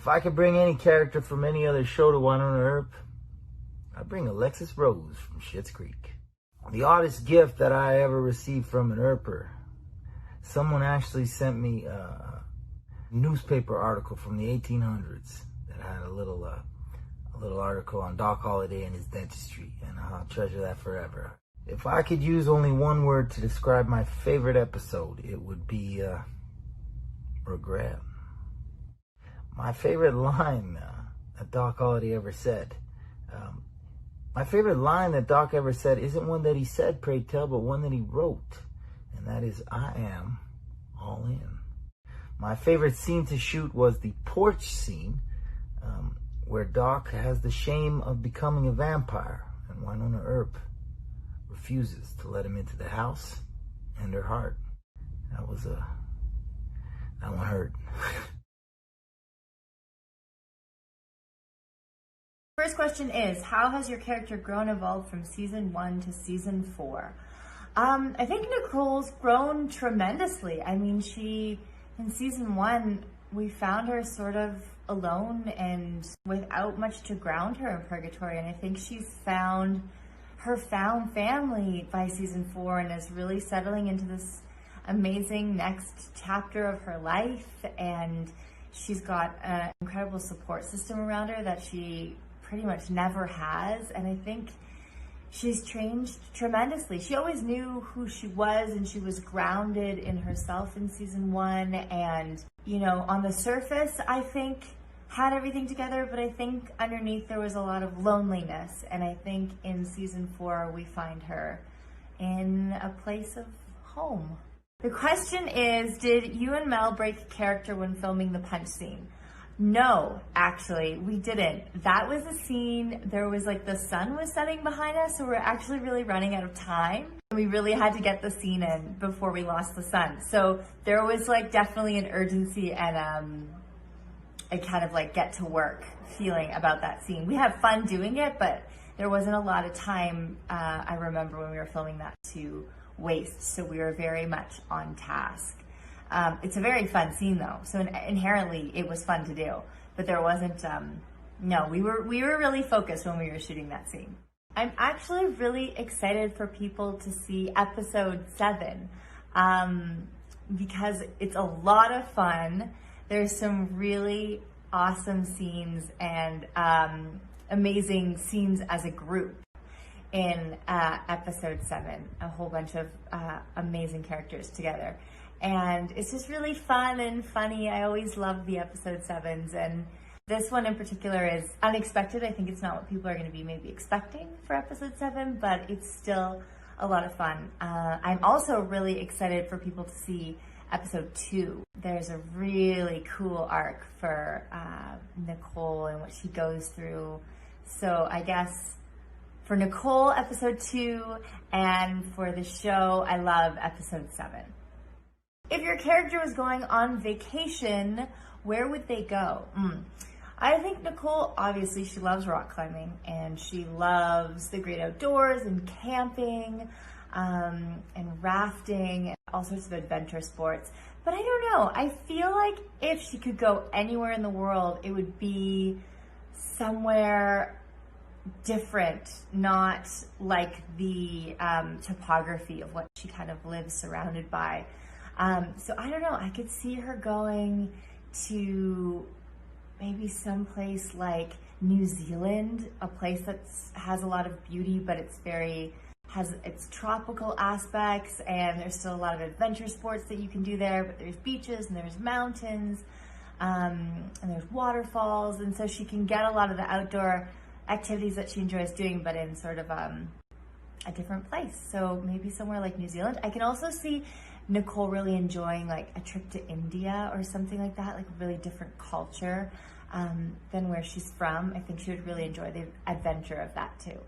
If I could bring any character from any other show to Winona Earp, I'd bring Alexis Rose from Schitt's Creek. The oddest gift that I ever received from an Earper, someone actually sent me a newspaper article from the 1800s that had a little article on Doc Holliday and his dentistry, and I'll treasure that forever. If I could use only one word to describe my favorite episode, it would be regret. My favorite line that Doc Holliday ever said. My favorite line that Doc ever said isn't one that he said, pray tell, but one that he wrote. And that is, I am all in. My favorite scene to shoot was the porch scene, where Doc has the shame of becoming a vampire, and Winona Earp refuses to let him into the house and her heart. That one hurt. First question is, how has your character grown, evolved from season 1 to season 4? I think Nicole's grown tremendously. I mean, in season 1, we found her sort of alone and without much to ground her in purgatory. And I think she's found her found family by season 4 and is really settling into this amazing next chapter of her life. And she's got an incredible support system around her that she pretty much never has. And I think she's changed tremendously. She always knew who she was, and she was grounded in herself in season 1. And, you know, on the surface, I think had everything together, but I think underneath there was a lot of loneliness. And I think in season 4, we find her in a place of home. The question is, did you and Mel break character when filming the punch scene? No, actually, we didn't. That was a scene, there was like the sun was setting behind us, so we're actually really running out of time. We really had to get the scene in before we lost the sun. So there was like definitely an urgency and a kind of like get to work feeling about that scene. We had fun doing it, but there wasn't a lot of time, I remember when we were filming that, to waste. So we were very much on task. It's a very fun scene though, so inherently it was fun to do, but there wasn't, no, we were really focused when we were shooting that scene. I'm actually really excited for people to see episode 7, because it's a lot of fun. There's some really awesome scenes and amazing scenes as a group in episode 7, a whole bunch of amazing characters together. And it's just really fun and funny. I always love the episode 7s, and this one in particular is unexpected. I think it's not what people are going to be maybe expecting for episode 7, but it's still a lot of fun. I'm also really excited for people to see episode 2. There's a really cool arc for Nicole and what she goes through. So I guess for Nicole, episode 2, and for the show, I love episode 7. If your character was going on vacation, where would they go? I think Nicole, obviously, she loves rock climbing, and she loves the great outdoors and camping and rafting and all sorts of adventure sports. But I don't know. I feel like if she could go anywhere in the world, it would be somewhere different, not like the topography of what she kind of lives surrounded by. So I don't know, I could see her going to maybe someplace like New Zealand, a place that has a lot of beauty, but has its tropical aspects, and there's still a lot of adventure sports that you can do there, but there's beaches and there's mountains, and there's waterfalls, and so she can get a lot of the outdoor activities that she enjoys doing, but in sort of a different place. So maybe somewhere like New Zealand. I can also see Nicole really enjoying like a trip to India or something like that, like a really different culture than where she's from. I think she would really enjoy the adventure of that too.